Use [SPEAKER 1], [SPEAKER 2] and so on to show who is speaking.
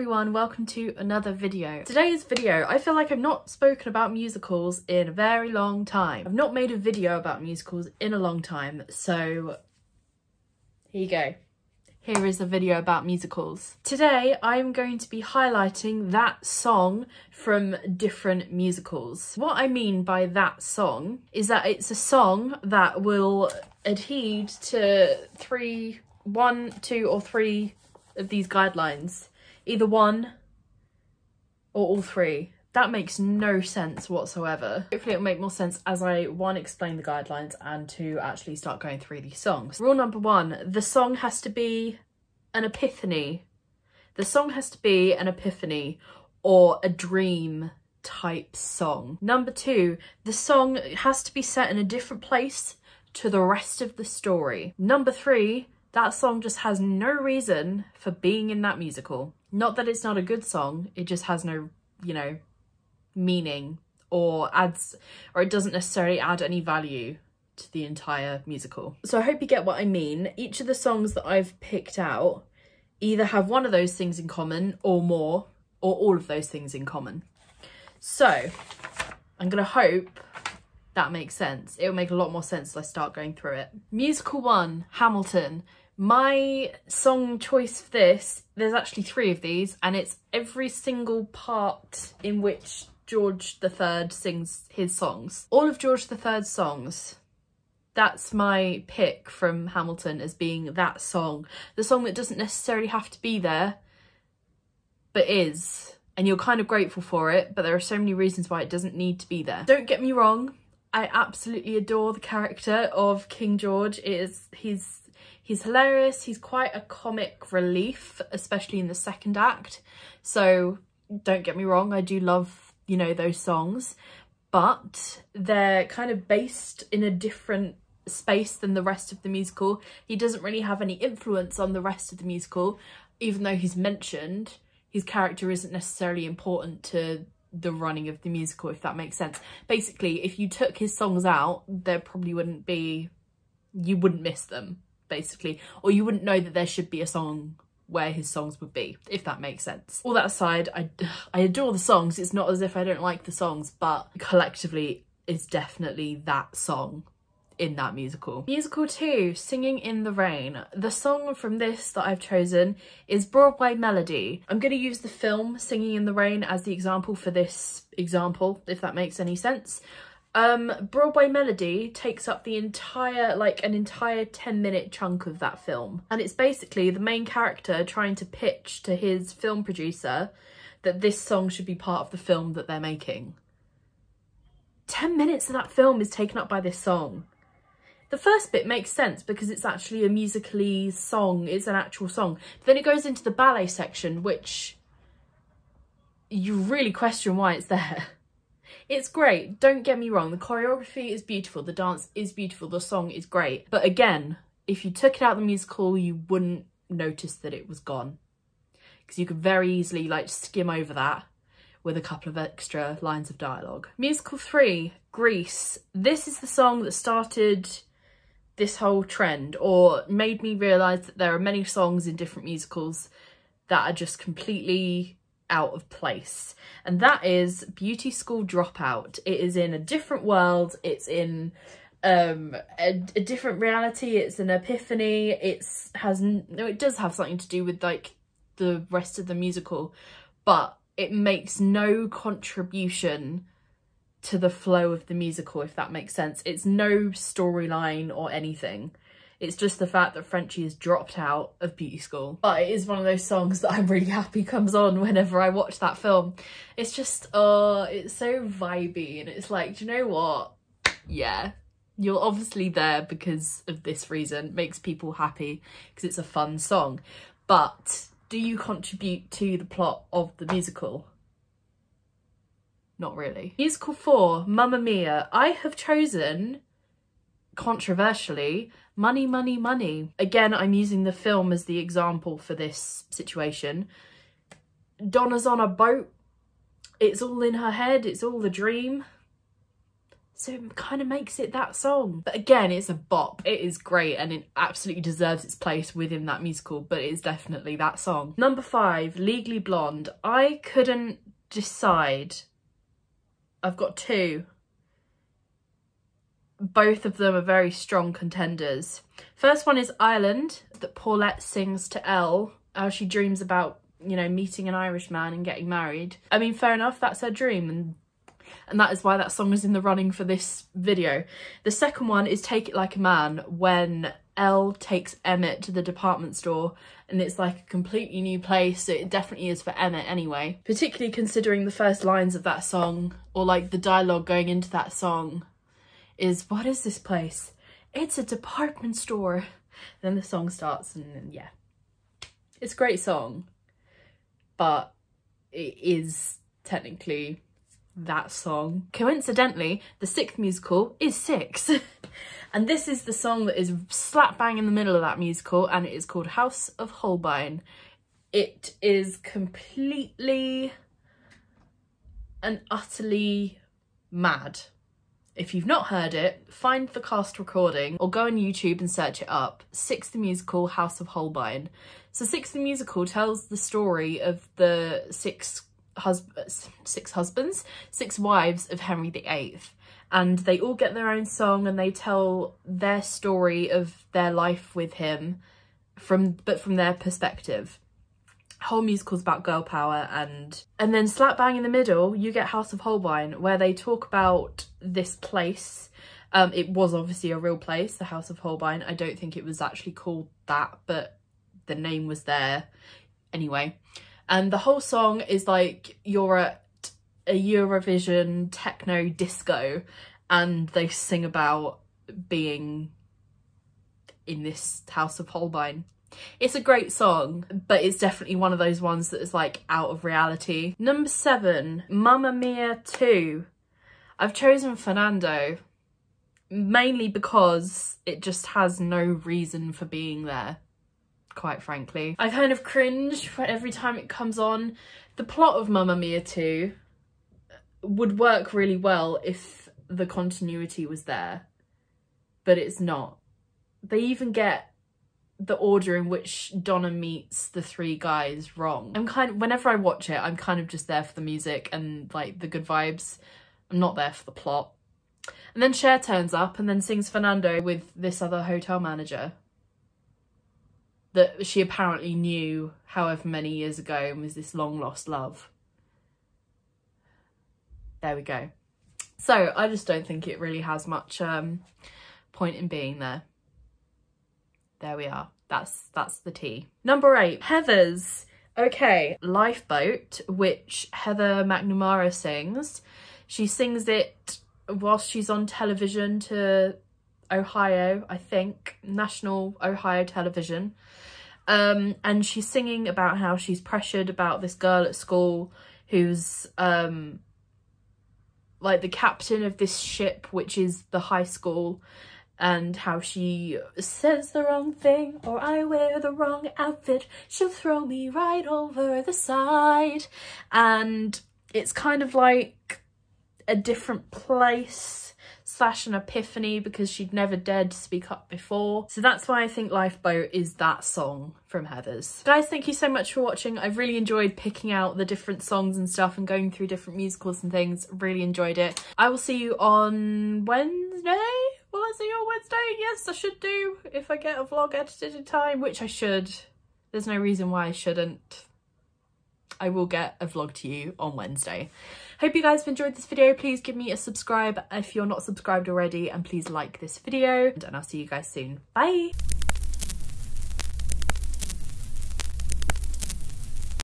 [SPEAKER 1] everyone, welcome to another video. Today's video, I feel like I've not spoken about musicals in a very long time. I've not made a video about musicals in a long time, so here you go. Here is a video about musicals. Today, I'm going to be highlighting that song from different musicals. What I mean by that song is that it's a song that will adhere to one, two, or three of these guidelines. Either one or all three. That makes no sense whatsoever. Hopefully it'll make more sense as I, one, explain the guidelines and two, actually start going through these songs. Rule number one, the song has to be an epiphany. The song has to be an epiphany or a dream type song. Number two, the song has to be set in a different place to the rest of the story. Number three, that song just has no reason for being in that musical. Not that it's not a good song, it just has no, meaning or it doesn't necessarily add any value to the entire musical. So I hope you get what I mean. Each of the songs that I've picked out either have one of those things in common or more, or all of those things in common. So I'm gonna hope that makes sense. It'll make a lot more sense as I start going through it. Musical 1, Hamilton. My song choice for this, there's actually 3 of these, and it's every single part in which George III sings his songs. All of George III's songs, that's my pick from Hamilton as being that song. The song that doesn't necessarily have to be there, but is. And you're kind of grateful for it, but there are so many reasons why it doesn't need to be there. Don't get me wrong, I absolutely adore the character of King George. He's hilarious. He's quite a comic relief, especially in the second act. So don't get me wrong, I do love, those songs, but they're kind of based in a different space than the rest of the musical. He doesn't really have any influence on the rest of the musical, even though he's mentioned. His character isn't necessarily important to the running of the musical, if that makes sense. Basically, if you took his songs out, there probably wouldn't be, you wouldn't miss them, basically, or you wouldn't know that there should be a song where his songs would be, if that makes sense. All that aside, I adore the songs. It's not as if I don't like the songs, but collectively it's definitely that song in that musical. Musical 2, Singing in the Rain. The song from this that I've chosen is Broadway Melody. I'm going to use the film Singing in the Rain as the example for this example, if that makes any sense. Broadway Melody takes up the entire, an entire 10-minute chunk of that film. And it's basically the main character trying to pitch to his film producer that this song should be part of the film that they're making. 10 minutes of that film is taken up by this song. The first bit makes sense because it's actually a musically song, it's an actual song. But then it goes into the ballet section, which you really question why it's there. It's great, don't get me wrong, the choreography is beautiful, the dance is beautiful, the song is great. But again, if you took it out of the musical, you wouldn't notice that it was gone. Because you could very easily skim over that with a couple of extra lines of dialogue. Musical 3, Grease. This is the song that started this whole trend, or made me realise that there are many songs in different musicals that are just completely out of place, and that is Beauty School Dropout. It is in a different world, it's in a different reality, it's an epiphany, it does have something to do with the rest of the musical, but it makes no contribution to the flow of the musical, if that makes sense. It's no storyline or anything. It's just the fact that Frenchie has dropped out of beauty school. But it is one of those songs that I'm really happy comes on whenever I watch that film. It's just, it's so vibey, and it's like, do you know what? Yeah, you're obviously there because of this reason. It makes people happy because it's a fun song. But do you contribute to the plot of the musical? Not really. Musical 4, Mamma Mia. I have chosen, controversially, Money, Money, Money. Again, I'm using the film as the example for this situation. Donna's on a boat. It's all in her head. It's all a dream. So it kind of makes it that song. But again, it's a bop. It is great and it absolutely deserves its place within that musical, but it is definitely that song. Number 5, Legally Blonde. I couldn't decide. I've got 2. Both of them are very strong contenders. First one is Ireland, that Paulette sings to Elle, how she dreams about, you know, meeting an Irish man and getting married. I mean, fair enough, that's her dream, and that is why that song is in the running for this video. The second one is Take It Like a Man, when Elle takes Emmett to the department store, and it's like a completely new place, so it definitely is for Emmett anyway. Particularly considering the first lines of that song, or like the dialogue going into that song, is, what is this place? It's a department store. Then the song starts and yeah. It's a great song, but it is technically that song. Coincidentally, the 6th musical is 6. And this is the song that is slap bang in the middle of that musical, and it is called House of Holbein. It is completely and utterly mad. If you've not heard it, find the cast recording or go on YouTube and search it up. 6 the Musical, House of Holbein. So 6 the Musical tells the story of the 6 wives of Henry VIII. And they all get their own song and they tell their story of their life with him, but from their perspective. Whole musical's about girl power, and then slap bang in the middle you get House of Holbein, where they talk about this place. It was obviously a real place, the House of Holbein. I don't think it was actually called that, but the name was there anyway. And the whole song is like you're at a Eurovision techno disco and they sing about being in this House of Holbein. It's a great song, but it's definitely one of those ones that is like out of reality. Number 7, Mamma Mia 2. I've chosen Fernando, mainly because it just has no reason for being there, quite frankly. I kind of cringe every time it comes on. The plot of Mamma Mia 2 would work really well if the continuity was there, but it's not. They even get the order in which Donna meets the 3 guys wrong. Whenever I watch it, I'm kind of just there for the music and like the good vibes. I'm not there for the plot. And then Cher turns up and then sings Fernando with this other hotel manager that she apparently knew however many years ago and was this long lost love. There we go. So I just don't think it really has much point in being there. There we are. That's the tea. Number 8, Heathers. Okay, Lifeboat, which Heather McNamara sings. She sings it whilst she's on television to Ohio, I think, national Ohio television. And she's singing about how she's pressured about this girl at school who's like the captain of this ship, which is the high school, and how she says the wrong thing or I wear the wrong outfit, she'll throw me right over the side. And it's kind of like a different place / an epiphany because she'd never dared to speak up before. So that's why I think Lifeboat is that song from Heathers. Guys, thank you so much for watching. I've really enjoyed picking out the different songs and stuff and going through different musicals and things. Really enjoyed it. I will see you on Wednesday. Will I see you on Wednesday? Yes, I should do, if I get a vlog edited in time, which I should. There's no reason why I shouldn't. I will get a vlog to you on Wednesday. Hope you guys have enjoyed this video. Please give me a subscribe if you're not subscribed already, and please like this video, and I'll see you guys soon. Bye!